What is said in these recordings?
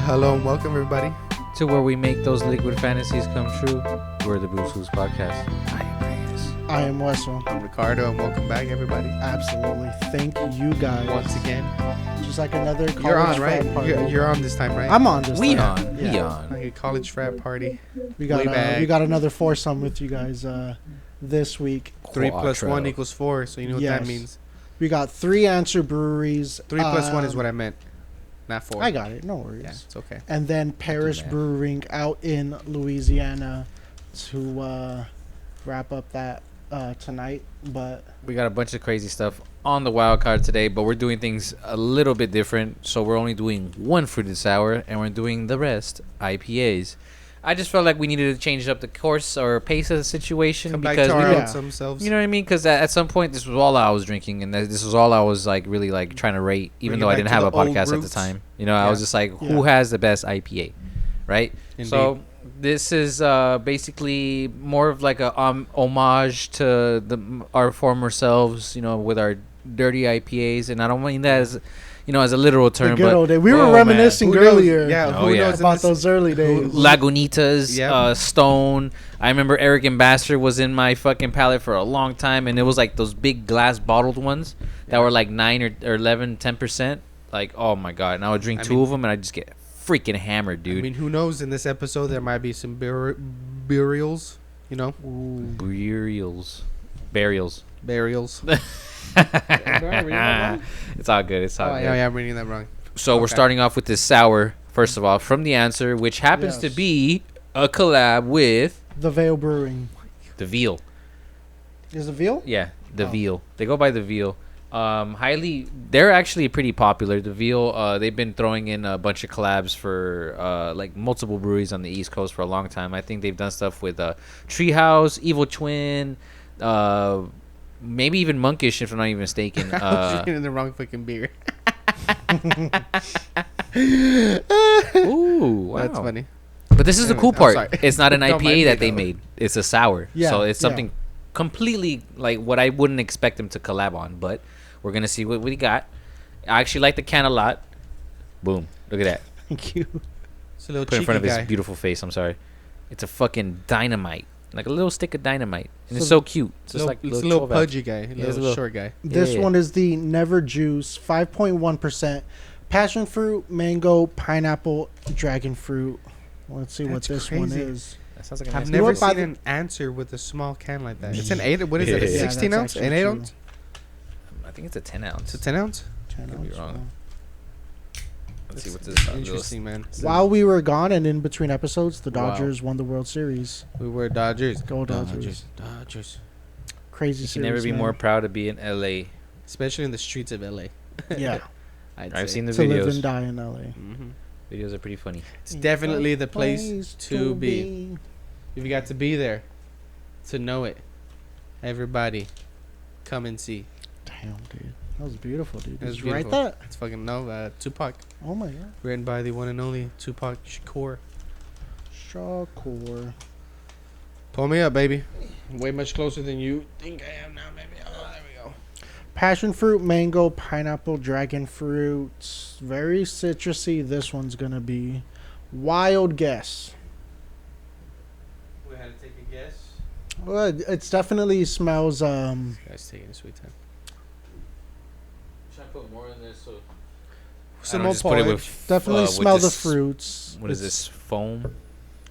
Hello and welcome everybody to where we make those liquid fantasies come true. We're the Brews Clues Podcast. I am Reyes. I am Wessel. I'm Ricardo, and welcome back everybody. Absolutely. Thank you guys. Once again. Just like another college You're on, frat right? party. You're on this time, right? I'm on this We time. on. Yeah. We on. Like a college frat party. We Way got back. we got another foursome with you guys this week. 3 plus Quattro. 1 = 4, so you know what that Yes. means. We got 3 answer breweries. 3 plus 1 is what I meant, not 4. I got it. No worries. Yeah, it's okay. And then Paris math. Brewing out in Louisiana to wrap up that tonight. But We got a bunch of crazy stuff on the wild card today, but we're doing things a little bit different. So we're only doing one fruited sour, and we're doing the rest IPAs. I just felt like we needed to change up the course or pace of the situation Come back because to we our don't, lonesome selves. you know what I mean? Because at some point this was all I was drinking, and this was all I was like really like trying to rate, even Bring it though I back didn't to have a the old podcast at the roots. time. You know, I was Yeah. just like, Yeah. who has the best IPA, right? Indeed. So this is basically more of like a homage to our former selves, you know, with our dirty IPAs, and I don't mean that as, you know, as a literal term, the good but old day. We oh, were man. reminiscing Who knows? earlier Yeah, Oh, who yeah. knows in about this- those early days. Lagunitas, Yep. Stone. I remember Eric Ambassador was in my fucking palate for a long time, and it was like those big glass bottled ones that Yeah. were like 9 or 11, 10%. Like, oh my god! And I would drink I two mean- of them, and I just get freaking hammered, dude. I mean, who knows? In this episode, there might be some burials, you know? Burials. Burials. It's all good. It's all Oh, good. yeah, I'm reading that wrong. So we're Okay. starting off with this sour, first of all, from the answer, which happens to Yes. be a collab with The Veil Brewing. the Veal. Is the Veal? Yeah, the Oh. Veal. They go by the Veal. They're actually pretty popular. The Veal, they've been throwing in a bunch of collabs for like multiple breweries on the East Coast for a long time. I think they've done stuff with Treehouse, Evil Twin, maybe even Monkish, if I'm not even mistaken. You're getting the wrong fucking beer. Ooh, wow. That's funny. But this is the Anyways, cool I'm part. sorry. It's not an Don't mind IPA me, that they though. made. It's a sour. Yeah, So it's yeah. something completely like what I wouldn't expect them to collab on. But we're going to see what we got. I actually like the can a lot. Boom. Look at that. Thank you. It's a little Put it in cheeky front of guy. his beautiful face. I'm sorry. It's a fucking dynamite. Like a little stick of dynamite. And it's So so cute. It's just like It's a little 12 ounce. pudgy guy. A it's a little little- short guy. This Yeah. one is the Never Juice, 5.1%. Passion fruit, mango, pineapple, dragon fruit. Let's see what That's this crazy. one is. That sounds like a I've nice know never what, by seen the- an answer with a small can like that. It's an 8. What is it? A Yeah, 16 that's ounce? An actually 8 true. ounce? I think it's a 10 ounce. It's a 10 ounce? 10 Could be ounce, wrong. wow. Let's see what That's this interesting, man. While we were gone and in between episodes, the Wow. Dodgers won the World Series. We were Dodgers. Go Dodgers. Dodgers. Crazy You series, can never be man. more proud to be in LA. Especially in the streets of LA. Yeah, I've seen the to live videos. and die in LA. Mm-hmm. Videos are pretty funny. It's definitely the place to be. If you got to be there, to know it, everybody, come and see. Damn, dude. That was beautiful, dude. It was Did you write beautiful. that? It's fucking Tupac, Oh my god. written by the one and only Tupac Shakur. Shakur. Pull me up, baby. I'm way much closer than you think I am now, baby. Oh, there we go. Passion fruit, mango, pineapple, dragon fruit. Very citrusy. This one's gonna be. Wild guess. We had to take a guess. Well, it's definitely smells. This guy's taking a sweet time. Should I put more in there so Some more porridge. Definitely with smell the this- fruits. What is It's- this foam?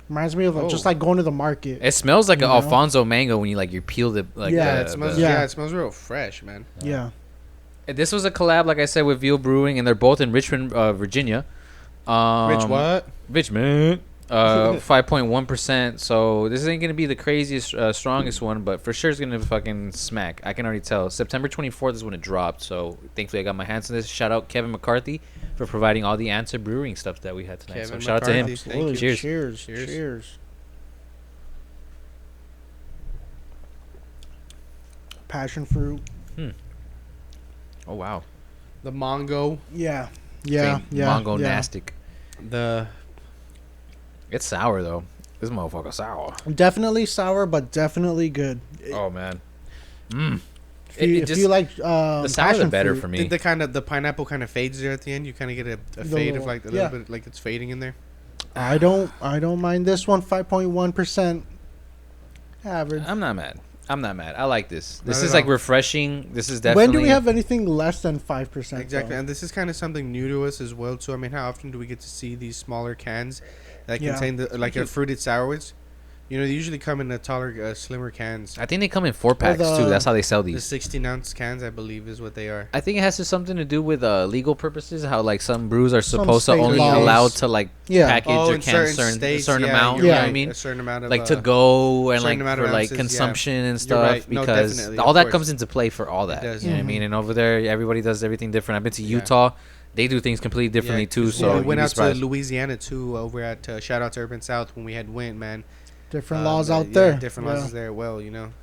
Reminds me of just Oh. like going to the market. It smells like You an know? Alfonso mango when you peel it. Like Yeah, It smells. the- Yeah. Yeah, it smells real fresh, man. Yeah. This was a collab, like I said, with Veal Brewing, and they're both in Richmond, Virginia. Rich, what? Richmond. 5.1%. So this ain't gonna be the craziest, strongest one, but for sure it's gonna fucking smack. I can already tell. September 24th is when it dropped. So thankfully I got my hands on this. Shout out Kevin McCarthy for providing all the answer brewing stuff that we had tonight. Kevin so shout out to him. McCarthy. Thank you. Cheers. Cheers. Cheers. Cheers. Passion fruit. Oh wow. The mango. Yeah. Yeah. Faint Yeah. Mongo yeah. nastic. The It's sour though. This motherfucker sour. Definitely sour, but definitely good. Oh man. If you like the sour passion the better fruit, for I me. think the pineapple kind of fades there at the end. You kind of get a fade of like a little bit like it's fading in there. I don't mind this one. 5.1% average. I'm not mad. I like this. This Not is at like all. refreshing. This is definitely. When do we have anything less than 5%? Exactly, though? and this is kind of something new to us as well too. I mean, how often do we get to see these smaller cans that Yeah. contain like a fruited sours? You know, they usually come in the taller, slimmer cans. I think they come in 4-packs too. That's how they sell The these. 16-ounce cans, I believe, is what they are. I think it has something to do with legal purposes. How like some brews are Some supposed to state only laws. allowed to like Yeah. package or in can states, certain yeah, amount. you're You know right. what I mean? A certain amount of Like to go and certain like amount for of like ounces, yeah. consumption and You're stuff right. No, because definitely, all of that course. comes into play for all that. does, You know what I mean? And over there, everybody does everything different. I've been to Yeah. Utah. They do things completely differently too. 'cause So we you'd went be out to surprised. Louisiana too. Over at shout out to Urban South when we had went, man. Different laws out yeah, there. Different laws there. Well, you know,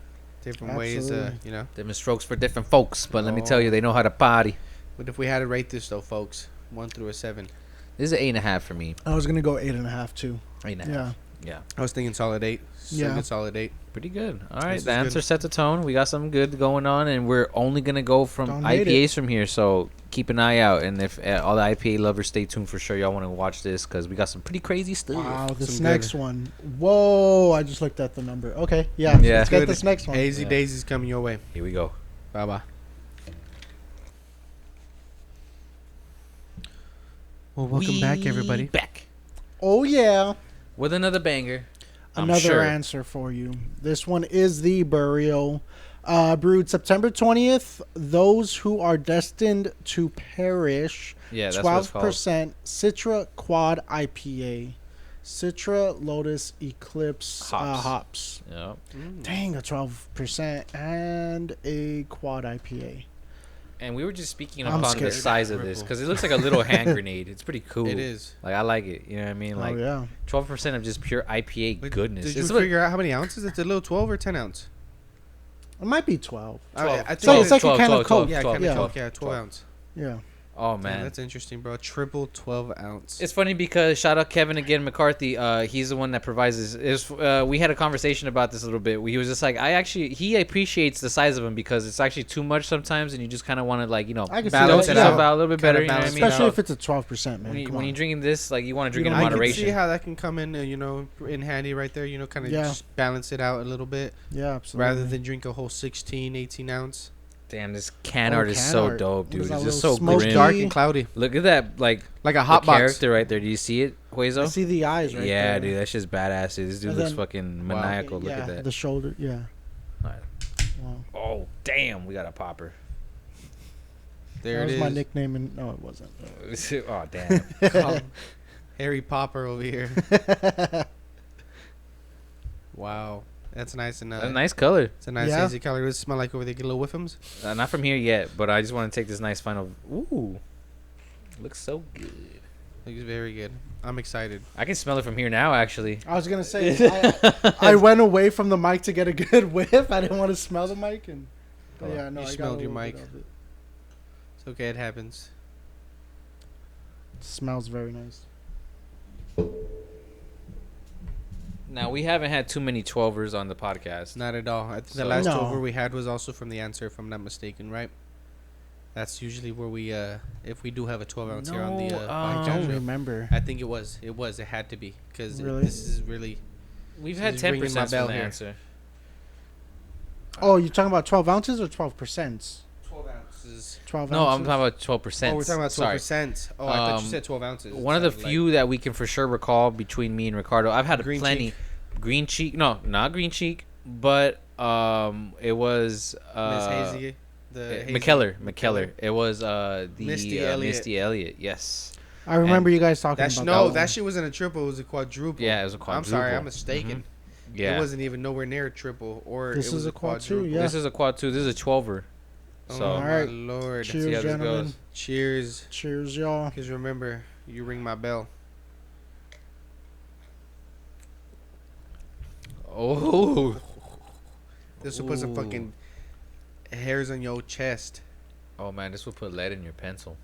different ways. Absolutely. You know. Different strokes for different folks. But let me tell Oh. you, they know how to party. But if we had to rate this though, folks, 1 through a 7. This is an 8.5 for me. I was gonna go 8.5 too. 8.5. Yeah. Yeah. I was thinking solid 8. Yeah. Good solid 8. Pretty good. All right, This the is answer good. set the tone. We got something good going on, and we're only gonna go from Don't hate IPAs from here. So keep an eye out, and if all the IPA lovers, stay tuned for sure. Y'all want to watch this because we got some pretty crazy stuff. Wow, this Some next good. one. Whoa, I just looked at the number. Okay, yeah. Yeah. Let's get Good. this next one. Hazy Yeah. Daisy's coming your way. Here we go. Bye bye. Well, welcome back, everybody. Back Oh yeah. with another banger. I'm Another sure. answer for you. This one is the Burial. Brewed September 20th. Those who are destined to perish. Yeah, that's what it's called. 12% Citra Quad IPA. Citra Lotus Eclipse hops. Yep. Dang, a 12% and a quad IPA. And we were just speaking I'm upon the scared. size of this because it looks like a little hand grenade. It's pretty cool. It is. Like I like it. You know what I mean? Like Oh yeah. 12% of just pure IPA But goodness. Did you It's what- figure out how many ounces? It's a little 12 or 10 ounce. It might be 12. I think So it's it's- like a 12, can 12, of Coke. yeah, 12, kind of 12. Coke. Yeah, 12 ounce. Yeah. Oh Man, man, that's interesting, bro. Triple 12 ounce. it's funny because shout out Kevin again McCarthy. He's the one that provides this. We had a conversation about this a little bit. He was just like, he appreciates the size of him because it's actually too much sometimes, and you just kind of want to like I can see balance that, it yeah. out a little bit Kinda better. You know what I balance mean? it Especially out. if it's a 12%, man. when Come you're on. drinking this, like you want to drink You it know, in I can moderation. see how that can come in, in handy right there. Kind of Yeah. just balance it out a little bit Yeah, absolutely. rather than drink a whole 16, 18 ounce. Damn, this can Oh, art is can so art. dope, What dude. is It's that just little so smoke grim. Dark and cloudy, Look at that, like like a the hot box. character right there. Do you see it, I Huezo? see the eyes right Yeah, there. dude, that's just badass. Dude. This dude And looks then- fucking Wow. maniacal. Look yeah, at that. the shoulder. Yeah. Alright. Wow. Oh, damn, we got a popper. There that it was is. my nickname, and no, it wasn't. Oh, damn. Call him Harry Popper over here. Wow, that's nice and A nice color. It's a nice Yeah. hazy color. Does it smell like over there? Get a little whiffums. Not from here yet, but I just want to take this nice final. Ooh, looks so good. Looks very good. I'm excited. I can smell it from here now, actually. I was gonna say I went away from the mic to get a good whiff. I didn't want to smell the mic, and but yeah, no, You I smelled got a your little bit mic. of it. It's okay. It happens. Smells very nice. Now we haven't had too many 12ers on the podcast. Not at all. I think the So- last No. over we had was also from the answer, if I'm not mistaken, right? That's usually where we, if we do have a 12 ounce here on the No, I podcast don't show. remember. I think it was. It was. It had to be because Really? this is really. We've This had is ringing my 10% bell from the here. answer. Oh, you're talking about 12 ounces or 12%? 12 ounces. 12 No, I'm ounces. talking about 12%. Oh, we're talking about 12%. Sorry. Oh, I thought you Um, said 12 ounces. It One of the sounded like- few that we can for sure recall between me and Ricardo. I've had Green plenty. Cheek. Green cheek. No, not green cheek, but it was Miss Hazy. The Hazy- McKellar. It was the Misty Elliott. Misty Elliott. Yes. I remember you guys talking That's about no, that. that shit wasn't a triple. It was a quadruple. Yeah, it was a I'm sorry, quadruple. I'm mistaken. Yeah. It wasn't even nowhere near a triple, or This it was is a quad too, quadruple. yeah. This is a quad 2. This is a 12er. Oh So- my Alright. lord! Cheers, See how this gentlemen. goes. Cheers. Cheers, y'all. Because remember, you ring my bell. Oh. This will put some Ooh. fucking hairs on your chest. Oh man, this would put lead in your pencil.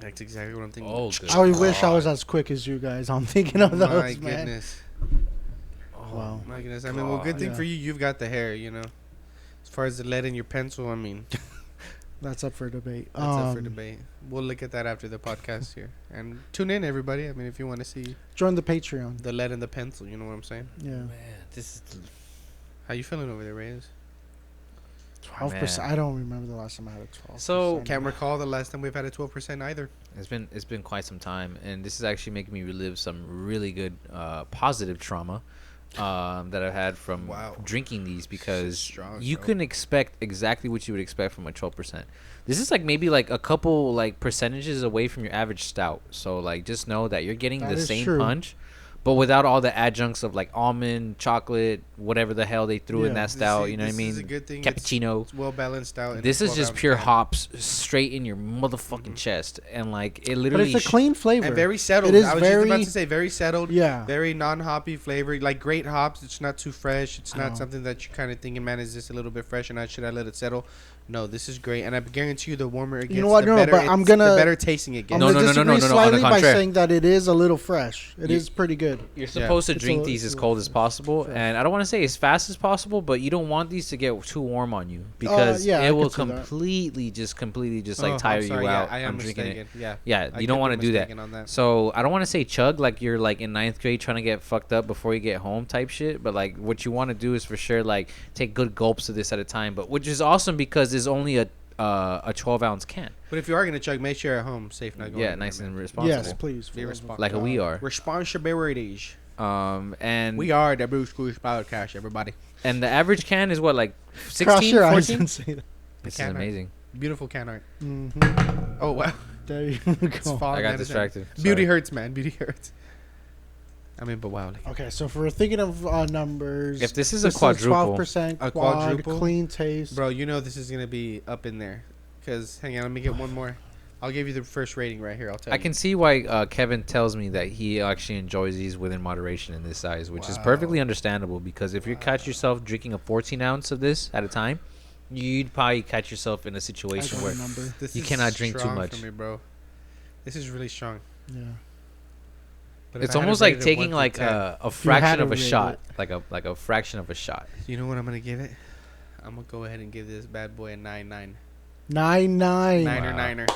That's exactly what I'm thinking. Oh, good. I wish I God. was as quick as you guys. I'm thinking of those, my man. goodness. Oh, Wow. My goodness. I mean, well, good thing yeah. for you, you've got the hair, As far as the lead in your pencil, I mean, That's up for debate. that's up for debate. We'll look at that after the podcast here. And tune in, everybody. I mean, if you want to see Join the Patreon. the lead in the pencil, you know what I'm saying? Yeah. Man, this is. How you feeling over there, Reyes? 12%. I don't remember the last time I had a 12%. So- Can't recall the last time we've had a 12% either. It's been quite some time, and this is actually making me relive some really good positive trauma that I've had from Wow. drinking these, because strong, you bro. can expect exactly what you would expect from a 12%. This is like maybe like a couple like percentages away from your average stout. So like just know that you're getting That the is same true. punch, but without all the adjuncts of like almond, chocolate, whatever the hell they threw in Yeah. that stout. This You know what I is mean? a good thing. Cappuccino. It's well balanced out. in This a is just 12-ounce pure can. hops straight in your motherfucking chest, and like it But literally. it's a clean flavor. And very settled. It is I was just about very- to say very settled. Yeah. Very non-hoppy flavor. Like great hops. It's not too fresh. It's I not know. something that you're kind of thinking, man, is this a little bit fresh and should I let it settle? No, this is great. And I guarantee you the warmer it gets, know what? the No, better but I'm the gonna- better tasting it gets. I'm No, gonna no, no, no, no, disagree no, on the slightly by contrary. saying that it is a little fresh. It You- is pretty good. You're supposed to It's drink a- these it's as a- cold as possible, fresh. and I don't want to say as fast as possible, but you don't want these to get too warm on you, because yeah, I it will could see that. completely just like Oh, tire I'm sorry, you yeah, out. I am drinking it. mistaken. Yeah. Yeah, I you don't could want to be do that. mistaken on that. So I don't want to say chug like you're like in 9th grade trying to get fucked up before you get home type shit, but like what you want to do is for sure like take good gulps of this at a time, but which is awesome because there's only a 12-ounce can. But if you are gonna chug, make sure you're at home, safe, not going. Yeah, anywhere, nice man. and responsible. Yes, please. Be responsible. Like we are. Responsibilities. And We are the Brews Clues Podcast, everybody. and the average can is what, like Cross 16, your eyes 14? and say that. This is Can I? amazing. Beautiful can art. Mm-hmm. Oh wow, There you it's go. falling I got out of distracted. hand. Beauty Sorry. hurts, man. Beauty hurts. I mean, but wow. Like, Okay, so if we're thinking of numbers, If this is a quadruple, 12% A quad, quadruple? clean taste. bro, you know this is gonna be up in there. Cause hang on, let me get one more. I'll give you the first rating right here. I'll tell I you. can see why Kevin tells me that he actually enjoys these within moderation in this size, which is perfectly understandable, because if you catch yourself drinking a 14 ounce of this at a time, you'd probably catch yourself in a I situation don't where remember. This you is cannot drink too strong much. for me, bro. This is really strong. Yeah. But if it's I had to almost rate like it taking 1 like through 10, a had fraction to of a rate shot, it. like a fraction of a shot. you know what I'm gonna give it? I'm gonna go ahead and give this bad boy a 9-9. 9-9. Niner, Wow. niner.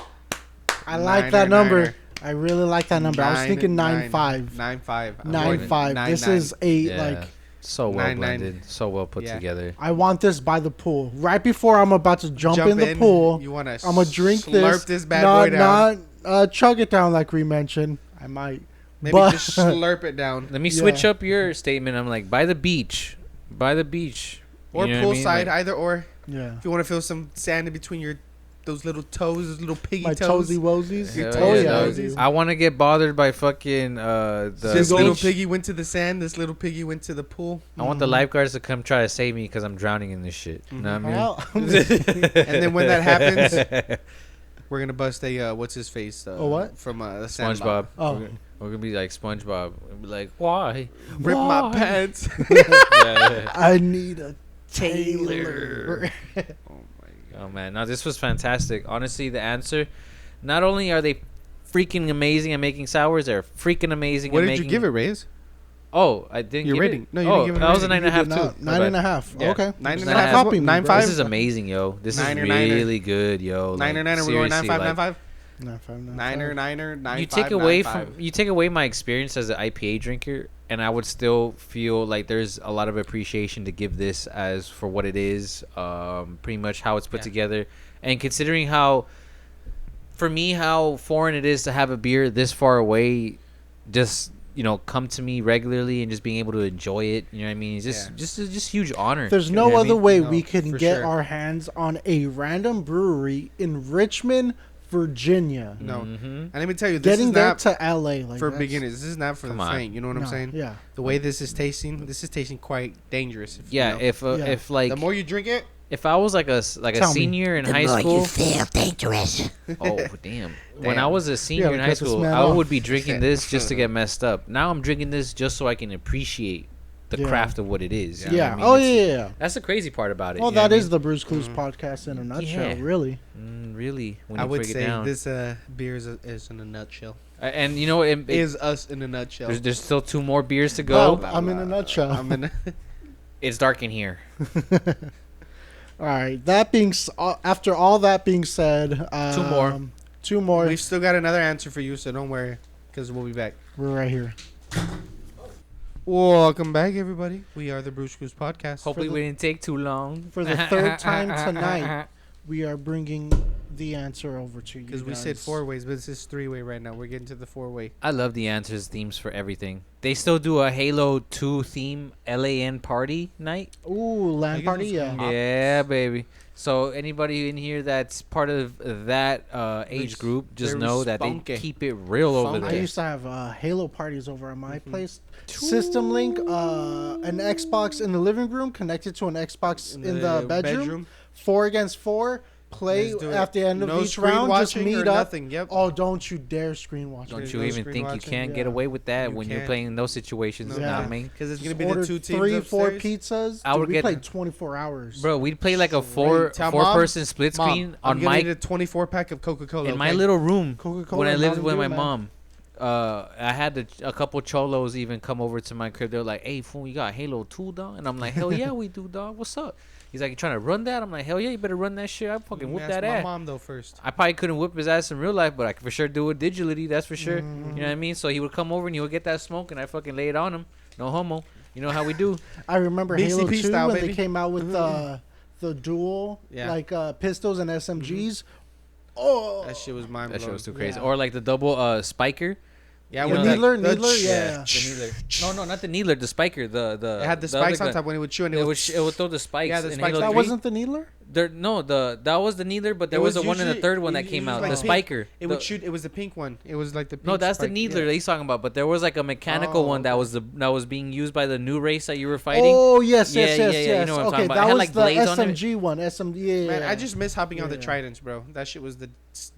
I like that number. I really like that number. I was thinking 9-5. 9-5. 9-5. This is a Yeah, like. so well 9-9. blended, so well put Yeah. together. I want this by the pool. Right before I'm about to jump in the pool, You wanna I'm gonna drink slurp this. bad not, boy down. Not chug it down like we mentioned. I might. Maybe but- just slurp it down. Let me Yeah. switch up your statement. I'm like, by the beach. Or You know what I mean? poolside, Like, either or. Yeah. If you want to feel some sand in between those little toes, those little piggy My toes. toesy woesies. Your hell Oh toes, yeah. I toesies. do. I want to get bothered by fucking This the little beach. piggy went to the sand. This little piggy went to the pool. I want the Mhm. lifeguards to come try to save me because I'm drowning in this shit. You know what I mean? Well, And then when that happens, we're gonna bust a what's his face? A what? From the SpongeBob. Oh. We're gonna be like SpongeBob. We'll be like, why? Rip Why? my pants. Yeah. I need a Taylor. Taylor. Oh my god. Oh man, no, this was fantastic. Honestly, the answer. Not only are they freaking amazing at making sours, they're freaking amazing. What at did making, you give it, Reyes? Oh, I didn't Your give rating. it. No, you oh, didn't give it a that was a rating. 9.5 too. My bad. 9.5. Yeah. Okay. 9 and Stop a half. copying me, 9.5? bro. This is amazing, yo. This Niner, is niner. really good, yo. Niner, like, niner. We're going seriously, 9.5, like, 9.5. 9.5. Niner, 9.5. you take away from you take away my experience as an IPA drinker, and I would still feel like there's a lot of appreciation to give this as for what it is, pretty much how it's put Yeah. together, and considering how, for me, how foreign it is to have a beer this far away, just come to me regularly and just being able to enjoy it. You know what I mean? It's just huge honor. There's You no know what I other mean? way No, we can for get sure. our hands on a random brewery in Richmond, Virginia. No. Mhm. And let me tell you, this Getting is there not to LA like for that's- beginners. This is not for Come the on. faint. You know what I'm no, saying? Yeah. The way this is tasting quite dangerous. If, Yeah, you know. Yeah. if like the more you drink it, if I was like a Tell me. senior in The high more school, you feel dangerous. oh damn. When I Damn. was a senior in high because the school, smell I off. would be drinking this just to get messed up. Now I'm drinking this just so I can appreciate the Yeah. craft of what it is. you know Yeah. what I mean? Oh It's- yeah. That's the crazy part about it. Well, you know that what I is the Brews Clues Mhm. podcast in a nutshell, Yeah. really. mean? Really. When I you would break it say down. this beer is in a nutshell. And you know, Is us in a nutshell. there's still 2 more beers to go. Well, I'm in a nutshell. I'm in a It's dark in here. All right. After all that being said, Two more. We've still got another answer for you, so don't worry, because we'll be back. We're right here. Welcome back, everybody. We are the Brews Clues Podcast. Hopefully we didn't take too long. For the third time tonight, we are bringing the answer over to you. Because we said 4 ways, but this is 3-way right now. We're getting to the 4-way. I love the answers themes for everything. They still do a Halo 2 theme LAN party night. Ooh, LAN party, yeah. Yeah, baby. So anybody in here that's part of that age group, just know that they keep it real over there. I used to have Halo parties over at my place. System link, an Xbox in the living room connected to an Xbox in the bedroom. 4 against 4. Play at the end of each round. Just meet up. Yep. Oh, don't you dare screen watch. Don't you even think you can't get away with that when you're playing in those situations? Yeah. Nah, man. Because it's gonna be the 2 teams 3-4 pizzas. We played 24 hours. Bro, we'd play like a four-person split screen on my. I need a 24-pack of Coca-Cola in my little room. Coca-Cola when I lived with my mom. I had a couple cholos even come over to my crib. They were like, "Hey, fool, you got Halo 2, dog?" And I'm like, "Hell yeah, we do, dog. What's up?" He's like, "You trying to run that?" I'm like, "Hell yeah, you better run that shit. I fucking whip that ass." My mom though first. I probably couldn't whip his ass in real life, but I could for sure do it digitally. That's for sure. You know what I mean? So he would come over and he would get that smoke, and I fucking lay it on him. No homo. You know how we do. I remember BCP Halo 2 style, when baby. they came out with the dual pistols and SMGs. Oh, that shit was mind blowing. That shit was too crazy. Or like the double spiker. Yeah, with Needler, yeah. The Needler. No, not the Needler. The spiker. The it had the spikes on top when it would shoot, and it would throw the spikes. Yeah, the spikes. That wasn't the Needler. That was the Needler, but there was the one in the third one that came out. The spiker. It would shoot. It was the pink one. It was like the pink. No, that's the Needler that he's talking about. But there was like a mechanical one that was being used by the new race that you were fighting. Oh yes. You know what I'm talking about. That it had was like the blades on it. SMG one. SMG. Man, I just miss hopping on the Tridents, bro. That shit was the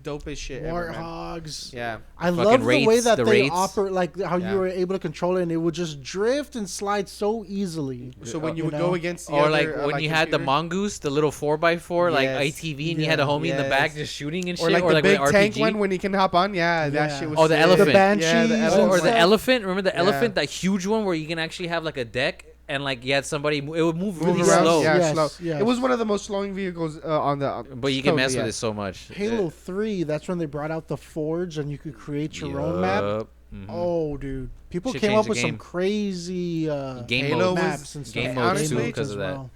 dopest shit ever. Warthogs. Yeah. I love the way that they operate, like how Yeah. you were able to control it, and it would just drift and slide so easily. So when you would go against the or other, like when you had the computer. mongoose, the little 4x4 like Yes. ATV, and you had a homie in the back just shooting and shit, or like the big with tank RPG. one when he can hop on. Yeah, that shit was. Oh, the sick. elephant. The Banshees. Yeah, the elephant. Or the stuff. elephant. Remember the Yeah. elephant, that huge one where you can actually have like a deck and like you had somebody. It would move really around. slow. Yeah, Yes, slow. yes. It was one of the most slowing vehicles on the. But you can mess with it so much. Halo 3, that's when they brought out the Forge and you could create your own map. Mhm. Oh, dude. People Shit came changed up the with some game. crazy Game Halo mode. maps and stuff. Game mode honestly, too because as of that. well.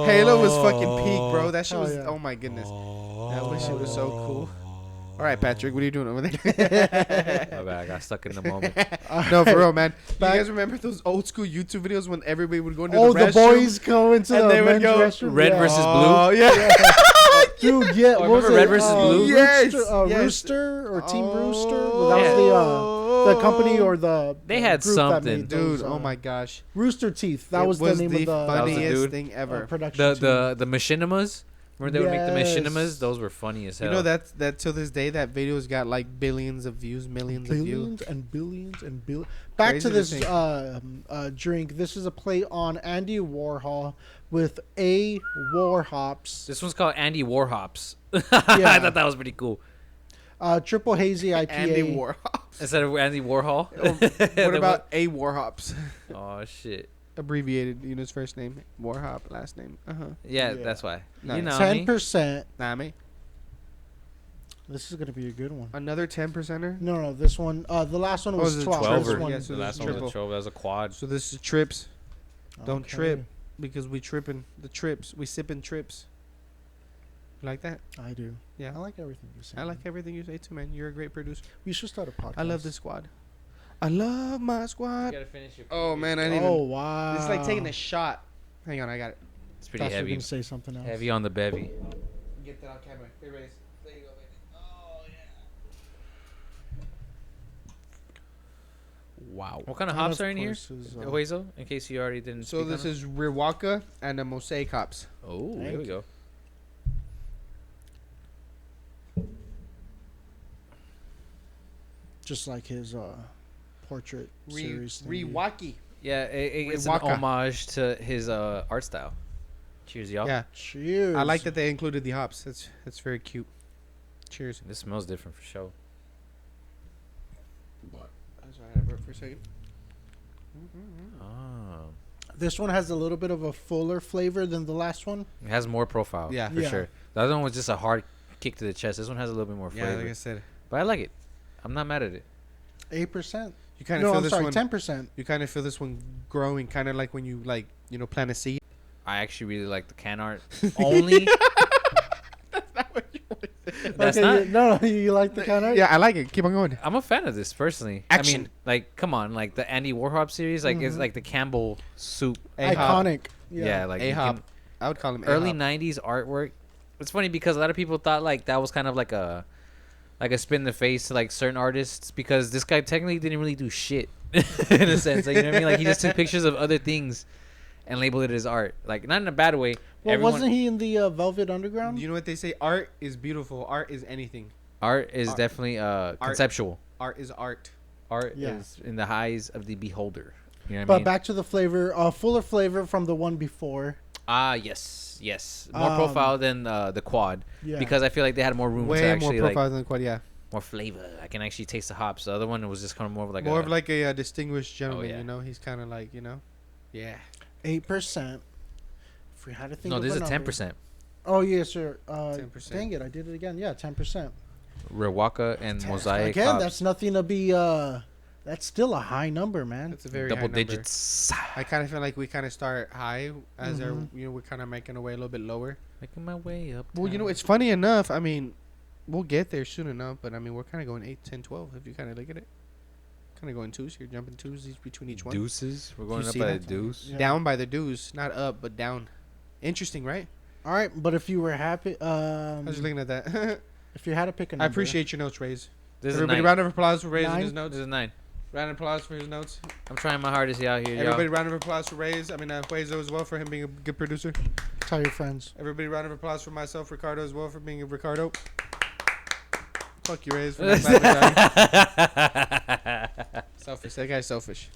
Halo was fucking peak, bro. That shit Oh, was. yeah. Oh my goodness. That shit was so cool. All right, Patrick, what are you doing over there? My bad, I got stuck in the moment. No, for real, man. You guys remember those old school YouTube videos when everybody would go into the the restroom? boys go into and the they would men's go restroom. Red yeah. versus blue. Oh, yeah. Dude, yeah. Oh, What was remember it? Red versus Blue? Yes, Rooster, yes. Rooster or Team Rooster? Oh. That was the company or the They had group that something. made Dude, those, oh my gosh. Rooster Teeth. That It was the name of the funniest dude. thing ever. production team. The machinimas. Remember they would make the Yes. machinimas? Those were funny as hell. You know that to this day that video's got like billions of views, millions of views. Billions and billions and billions. Back Crazy to to this think. drink. This is a play on Andy Warhol with A Warhops. This one's called Andy Warhops. Yeah. I thought that was pretty cool. Triple hazy IPA. Andy Warhops. Instead of Andy Warhol. What about A Warhops? Oh shit. Abbreviated, you know his first name, Warhop, last name. Yeah, Yeah. that's why. Nice. You know me. 10%. Nah, me. This is gonna be a good one. Another 10%er. No, this one. The last one was it's 12. 12. This one, Yeah, so The this last is one was triple. a 12. That was a quad. So this is trips. Don't Okay. trip because we tripping the trips. We sipping trips. You like that? I do. Yeah. I like everything you say. I like everything you say too, man. You're a great producer. We should start a podcast. I love this squad. I love my squad. gotta finish your Oh man, I didn't Oh even. wow! It's like taking a shot. Hang on, I got it. It's pretty Thought you were heavy. gonna say something else. Heavy on the bevy. Get that on camera. Here it is. There you go, baby. Oh yeah. Wow. What kind of And hops of are in here? course is, Hueso, in case you already didn't. So speak this on it? is Riwaka and a Mosaic hops. Oh, Thank here we you. go. just like his portrait series. thingy. Riwaki. Yeah, it's an Riwaka. homage to his art style. Cheers, y'all. Yeah. Cheers. I like that they included the hops. That's very cute. Cheers. This smells different for sure. That's right. I burped for a second. Oh. This one has a little bit of a fuller flavor than the last one. It has more profile. Yeah. For sure. The other one was just a hard kick to the chest. This one has a little bit more flavor. Yeah, like I said. But I like it. I'm not mad at it. 8%. You kind of No, feel I'm this sorry, one. 10%. You kind of feel this one growing, kind of like when you plant a seed. I actually really like the can art. Only. That's not what you want to say. That's okay, not. No, you like the kind of? Yeah, I like it. Keep on going. I'm a fan of this personally. Action. I mean, like, come on, like the Andy Warhol series, like it's like the Campbell soup. A-hop. Iconic. Yeah, like you A-hop. can- I would call him early A-hop. '90s artwork. It's funny because a lot of people thought like that was kind of like a spin in the face to like certain artists because this guy technically didn't really do shit in a sense. Like, you know what I mean? Like he just took pictures of other things and labeled it as art. Like not in a bad way. Well, Everyone- wasn't he in the Velvet Underground? You know what they say? Art is beautiful. Art is anything. Art is Art. definitely conceptual. Art is art. Art Yeah. is in the eyes of the beholder. You know what But I mean? back to the flavor, fuller flavor from the one before. Yes. More profile than the quad Yeah. because I feel like they had more room to Way more actually profile like than the quad. Yeah. more flavor. I can actually taste the hops. The other one was just kind of more of like More a, of like a distinguished gentleman. yeah. You know, he's kind of like Yeah. 8%. If we had to think no. of This a is number. 10%. Oh, yes, sir. 10%. Dang it, I did it again. Yeah, 10%. Rewaka and Mosaic Again, hops. that's nothing to be... that's still a high number, man. That's a very Double high number. digits. I kind of feel like we kind of start high as our, Mhm. we're kind of making our way a little bit lower. Making my way up. Well, it's funny enough. I mean, we'll get there soon enough, but I mean, we're kind of going 8, 10, 12 if you kind of look at it. Kind of going twos here, jumping twos between each one. Deuces. We're going You up see by that? the deuce. Yeah. Down by the dues, not up, but down. Interesting, right? All right, but if you were happy... I was just looking at that. if you had to pick a number... I appreciate your notes, Rays. This Everybody, is 9. round of applause for Rays and 9? his notes. This is 9. Round of applause for his notes. I'm trying my hardest out here, Everybody, y'all. round of applause for Rays. I mean, Huezo as well for him being a good producer. Tell your friends. Everybody, round of applause for myself, Ricardo as well for being a Ricardo. Fuck you, Rays. For not validating. Selfish. That guy's selfish.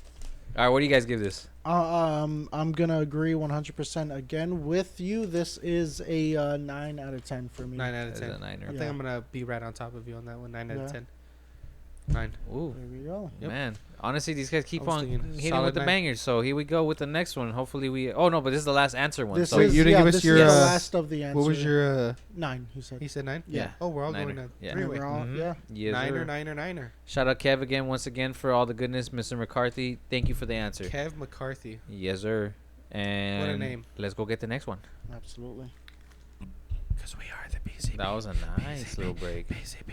All right, what do you guys give this? I'm gonna agree 100% again with you. This is a 9 out of 10 for me. 9 out of This 10. is a 9er. I think Yeah. I'm gonna be right on top of you on that one. 9 out Yeah. of 10. 9. Ooh, There we go. Yep. man. Honestly, these guys keep I was on thinking hitting solid with the 9. bangers. So here we go with the next one. Hopefully we. Oh no, but this is the last answer one. This so Wait, is, you didn't give us this your, is the uh, last of the answers. What was your? 9? He said. He said 9. Yeah. Oh, we're all Niner. going 9. Yeah. Three way. We're all- Mhm. Yeah. Yes, Niner, sir. niner, niner. Shout out Kev again, once again, for all the goodness, Mr. McCarthy. Thank you for the answer. Kev McCarthy. Yes, sir. And What a name. let's go get the next one. Absolutely. Because we are the BCP. That was a nice little break. BCP.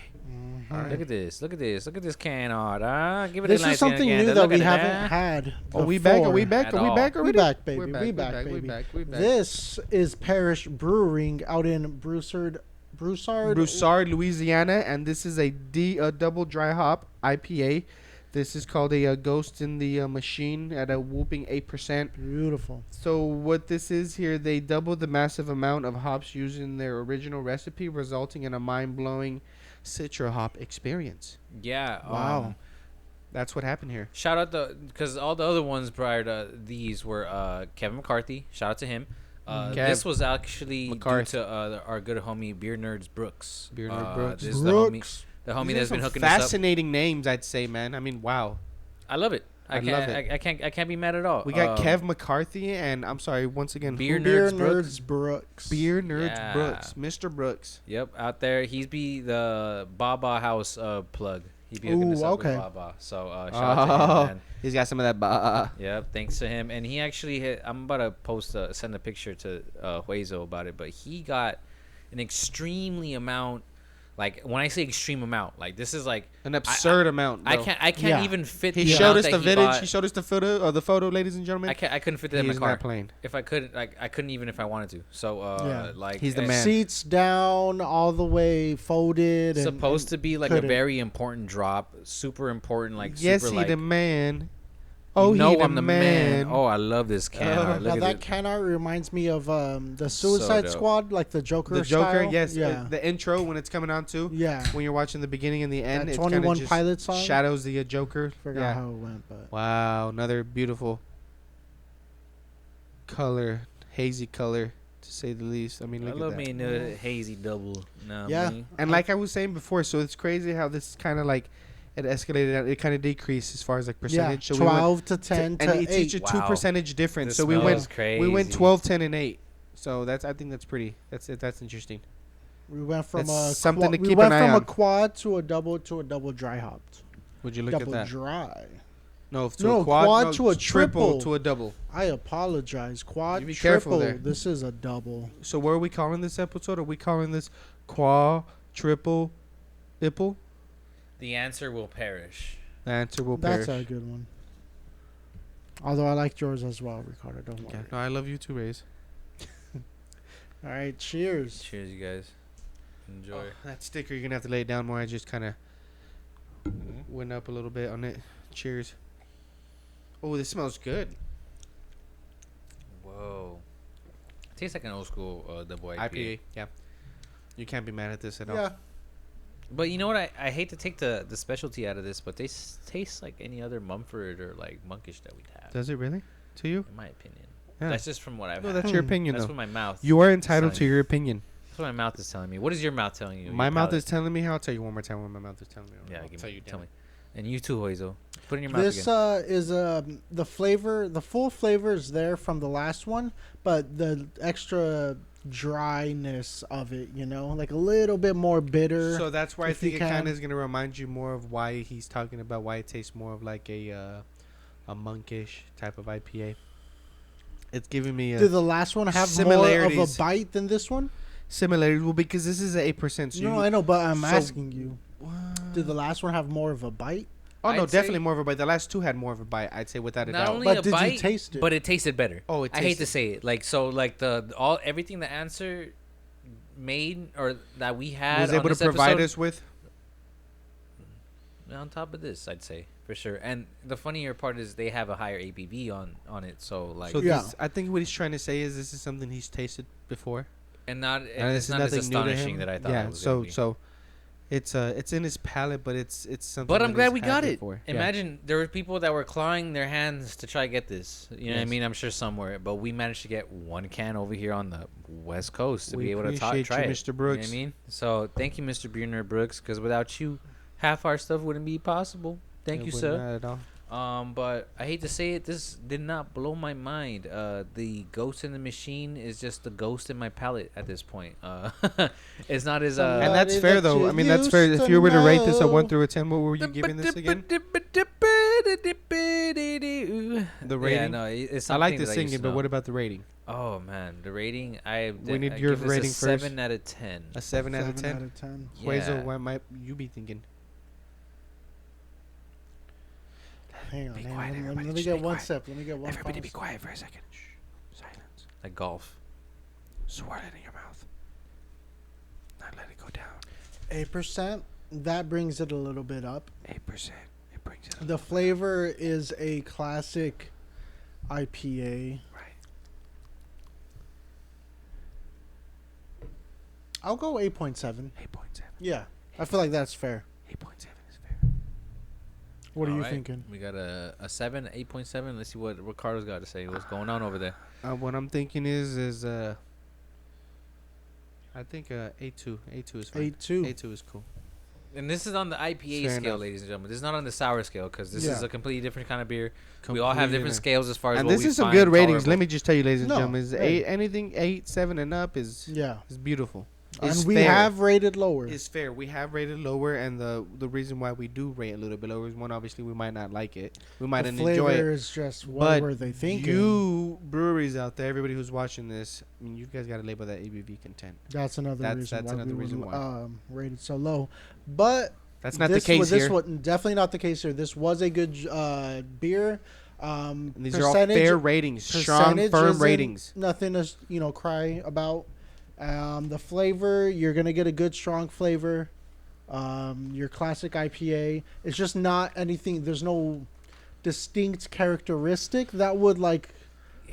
Mhm. Look at this. Look at this. Look at this can art. Give it This a nice is something again. new Look that we at it, haven't huh? had. Are we back? Are we before. back? At Are we all. back? Are We we back, baby. We're We back, back, we baby. back, we back. This is Parish Brewing out in Broussard, Louisiana, and this is a double dry hop IPA. This is called a Ghost in the Machine at a whooping 8%. Beautiful. So what this is here, they doubled the massive amount of hops used in their original recipe, resulting in a mind-blowing citra hop experience. Yeah. Wow. That's what happened here. Shout out because all the other ones prior to these were Kevin McCarthy. Shout out to him. This Kev was actually McCarthy. due to our good homie Beer Nerds Brooks. Beer Nerd Brooks. This is Brooks. the homie These are that's been some hooking us up. fascinating names, I'd say, man. I mean, wow. I love it. I love it. I can't be mad at all. We got Kev McCarthy, and I'm sorry, once again, Beer who? Beer Nerds Brooks. Nerds Brooks. Beer Nerds Yeah. Brooks. Mr. Brooks. Yep, out there. He's be the Baba House plug. He'd be hooking us Ooh, up okay. with Baba. So shout out to him, man. He's got some of that. Yep, thanks to him. And he actually I'm about to send a picture to Huezo about it, but he got an extremely amount. Like when I say extreme amount, like this is like An absurd amount. I bro. can't Yeah. even fit. He the showed amount us that the he footage. bought. He showed us the photo, ladies and gentlemen. I couldn't fit that in my He's car. not playing. If I couldn't, like I couldn't even if I wanted to. So Yeah. like He's the and man. Seats down, all the way folded. it's and, supposed to be like a couldn't. very important drop, super important. Like Yes, super he like. the man. You Oh, know he the I'm the man. Oh, I love this can art. now Look that at it. can art reminds me of the Suicide dope. Squad, like the Joker. The Joker, style. yes. Yeah. The intro when it's coming on too. Yeah. When you're watching the beginning and the end, That it 21 just Pilot song. shadows the Joker. Forgot Yeah. how it went, but Wow, another beautiful color, hazy color. to say the least. I mean, I look love at that. me a hazy double. No, Yeah. me. And like I was saying before, so it's crazy how this is kind of like it escalated. It kind of decreased as far as like percentage. Yeah, So 12 to 10 to and it's 8. each a 2% difference. This So we smells went crazy. 12, 10, and 8. So I think that's pretty. That's interesting. We went from That's something to we keep went an eye from a on. quad to a double dry hopped. Would you look Double at that? dry. No, to No, a quad, quad to a triple. to a double. I apologize. Quad, You be triple. careful there. This is a double. So what are we calling this episode? Are we calling this quad, triple, dipple? The answer will perish. The answer will That's perish. a good one. Although I like yours as well, Ricardo. Don't worry. Yeah, no, I love you too, Rays. All right, cheers. Cheers, you guys. Enjoy. Oh, that sticker, you're going to have to lay it down more. I just kind of went up a little bit on it. Cheers. Oh, this smells good. Whoa. Tastes like an old school double IPA. IPA, yeah. You can't be mad at this at all. Yeah. But you know what? I hate to take the specialty out of this, but they taste like any other Mumford or like Monkish that we'd have. Does it really? To you? In my opinion. Yeah. That's just from what I've No, had. that's your opinion, That's though. what my mouth. You are entitled telling to me. your opinion. That's what my mouth is telling me. What is your mouth telling you? My Your mouth palate? is telling me how. I'll tell you one more time what my mouth is telling me. Yeah, I'll tell you. tell damn me. it. And you too, Hoizo. Put it in your mouth This again. is the flavor. The full flavor is there from the last one, but the extra dryness of it, like a little bit more bitter. So that's why I if you think it kind can. of is going to remind you more of why he's talking about why it tastes more of like a monkish type of IPA. It's giving me a Did the last one have more of a similarities. bite than this one? similarity. Well, because this is an 8%. So No, you, I know, but I'm so- asking you. Did the last one have more of a bite? oh no, I'd say- definitely more of a bite. The last two had more of a bite. I'd say without a Not doubt. only But a did you bite, taste it? but it tasted better. Oh, it I hate to tasted- say it. Like so, like everything the answer made or that we had was on able to this provide episode, us with. on top of this, I'd say for sure. And the funnier part is they have a higher ABV on it. So like, So Yeah. this, I think what he's trying to say is this is something he's tasted before. and not And it's this is not as nothing new to astonishing him. that I thought. Yeah. it was So gonna be. so, it's in his palate, but it's something. But I'm that glad he's we had got it. before. Yeah. Imagine there were people that were clawing their hands to try to get this. You know what I Yes. mean? I'm sure somewhere, but we managed to get one can over here on the West Coast to We be able to appreciate try you, it. Mr. You know Brooks. what I mean? So thank you, Mr. Buhner Brooks, because without you, half our stuff wouldn't be possible. Thank It you, would sir. not at all. But I hate to say it, this did not blow my mind. The Ghost in the Machine is just the ghost in my palate at this point. It's not as And Somebody that's fair, that though. you I mean, that's fair. used If to you were to rate this a know. 1 through a 10, what were you giving this again? The Yeah, rating. no, it's I like something the that I used singing, to but know. what about the rating? Oh man, the rating We need I your give this rating a first. 7 out of 10. A 7 out of 7 10. out of 10. Huezo, Yeah. what might you be thinking? Hang on, Be hang quiet, on. everybody. Let me Just get be one quiet. sip. Let me get one. Everybody be final quiet for a second. Shh. Silence. Like golf. Swirl it in your mouth. Not let it go down. sip. 8%. That brings it a little bit up. 8%. It brings it up. The flavor is a classic IPA. Right. I'll go 8.7. 8.7. Yeah, I feel like that's fair. 8.7 is fair. What are you Alright, thinking? We got a 7, 8.7. Let's see what Ricardo's got to say. What's going on over there? What I'm thinking is I think 8.2. 8.2 is fine. 8.2. 8.2 is cool. And this is on the IPA Fair scale, enough. ladies and gentlemen. This is not on the sour scale because this is Yeah. a completely different kind of beer. We all have Completely different scales as far as And what this we is some find good ratings. tolerable. Let me just tell you, ladies and No, gentlemen, is hey. 8, anything 8, 7 and up is Yeah, beautiful. and It's we fair. have rated lower. It's fair. We have rated lower, and the reason why we do rate a little bit lower is one, obviously we might not like it. We might The not enjoy flavor it. is just what But were they thinking? you breweries out there, everybody who's watching this, I mean, you guys got to label that ABV content. That's another That's reason why another we reason would, why. rated so low. But That's not this the case was, here. This was definitely not the case here. This was a good beer. And these are all fair ratings, strong, percentage firm isn't ratings. Nothing to cry about. The flavor, you're gonna get a good strong flavor. Your classic IPA. It's just not anything. There's no distinct characteristic that would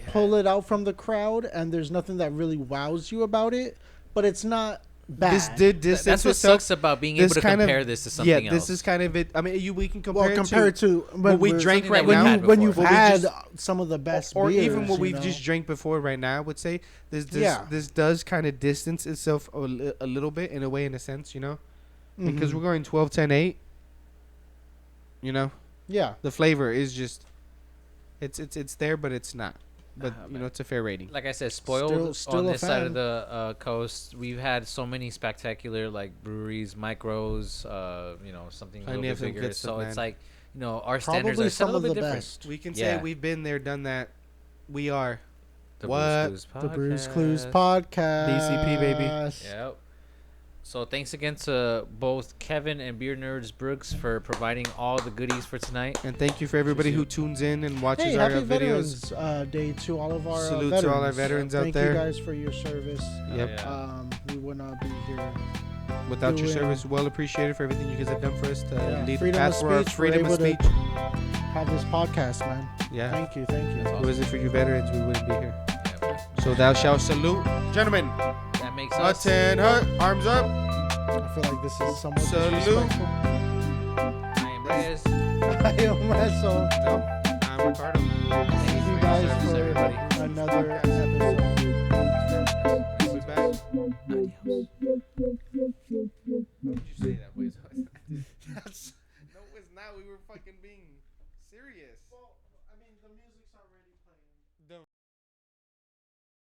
pull it out from the crowd, and there's nothing that really wows you about it. But it's not bad. This did distance That's what itself. sucks about being able to compare this to something else. Yeah, this is kind of it. I mean, we can compare it to what we drank right now. When you've had some of the best or beers, even what we've just drank before right now, I would say this does kind of distance itself a little bit in a way, in a sense, you know, because we're going 12, 10, 8. You know, the flavor is just it's there, but it's not. But you know, it's a fair rating. Like I said, spoiled still on a this side of fan. the coast. We've had so many spectacular like breweries, micros, you know, something a little bit bigger. So it's like, you know, our standards Probably are set a some little of bit the different. best. We can say we've been there, done that. We are what? The Brews Clues Podcast. BCP, baby. Yep. So thanks again to both Kevin and Beer Nerds Brooks for providing all the goodies for tonight. And thank you for everybody who tunes in and watches our happy videos. Veterans Day to all of our Salute veterans. to all our veterans out there. Thank you guys for your service. Yep. Yeah. We would not be here Without your service, well appreciated for everything you guys have done for us to lead the freedom path of for our speech. freedom of We're able speech. to have this podcast, man. Yeah. Thank you. If it wasn't for you veterans, we wouldn't be here. Yeah. So thou shalt salute. Gentlemen, That makes us. Hudson, arms up. I feel like this is somewhat Salute. disrespectful. I am Reyes. I am Meso. No, I'm Ricardo. Thank you guys for another episode. We'll be back. Adios.